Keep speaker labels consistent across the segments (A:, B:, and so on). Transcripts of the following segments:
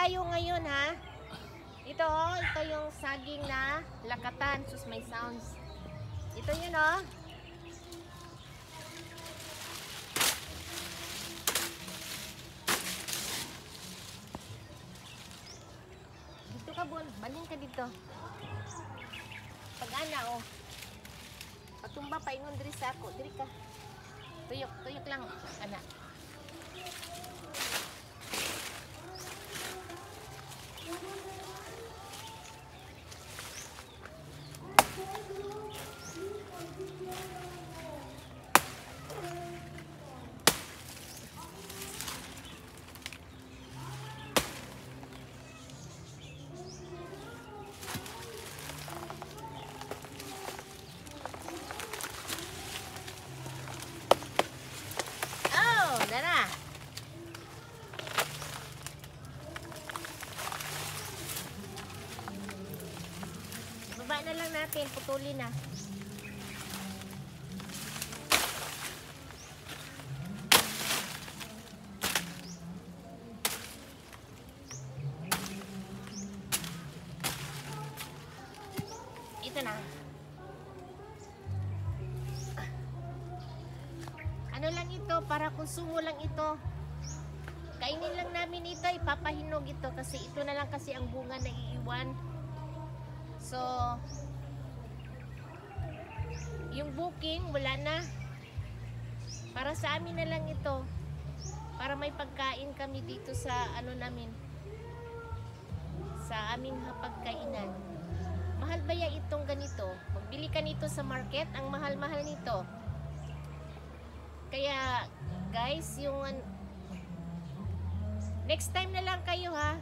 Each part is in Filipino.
A: tayo ngayon ha. Ito oh, ito yung saging na lakatan. Sus, may sounds. Ito yun oh. Dito ka bon, baling ka dito. Pag-ana oh. Patumba pa ingon diri sa ako, diri ka. Tuyok, tuyok lang ana. Baba na lang natin, putulin na. Ito na. Ano lang ito, para konsumo lang ito. Kainin lang namin ito, ipapahinog ito kasi ito na lang kasi ang bunga na iiwan. So, yung booking, wala na. Para sa amin na lang ito. Para may pagkain kami dito sa ano namin. Sa aming hapagkainan. Mahal ba ya itong ganito? Magbili ka nito sa market, ang mahal-mahal nito. Kaya, guys, yung next time na lang kayo ha.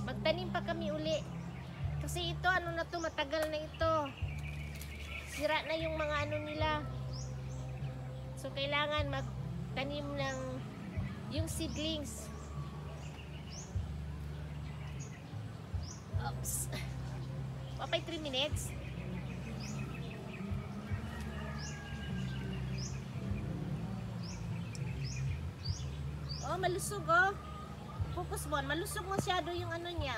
A: Magtanim pa kami uli. Kasi ito, ano na to, matagal na ito. Sira na yung mga ano nila. So, kailangan magtanim ng yung seedlings. Oops. Papay 3 minutes. Oh, malusog oh. Focus mo, malusog masyado yung ano niya.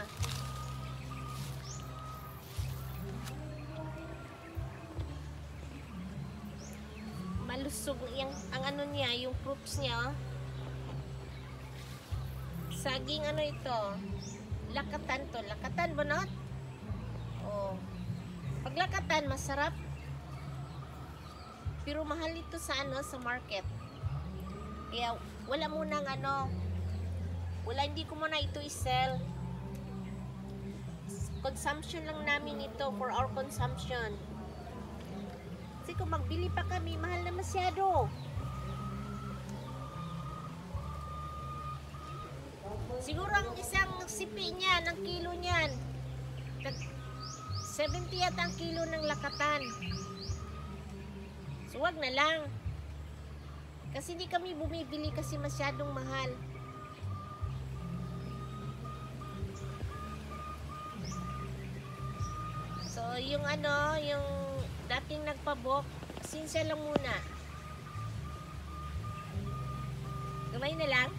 A: Malusog yung ang ano niya, yung fruits niya. Oh. Saging ano ito? Lakatan to. Lakatan bunot? Oh. Pag lakatan masarap. Pero mahal ito sa ano, sa market. Kaya wala munang ano, hindi ko muna ito i-sell. Consumption lang namin ito for our consumption. Kasi kung magbili pa kami, mahal na masyado. Siguro ang isang sipi niyan, ang kilo niyan, 70 yata ang kilo ng lakatan. So wag na lang. Kasi hindi kami bumibili kasi masyadong mahal. So yung ano, yung dating nagpabok, sinsya lang muna. Gamay na lang.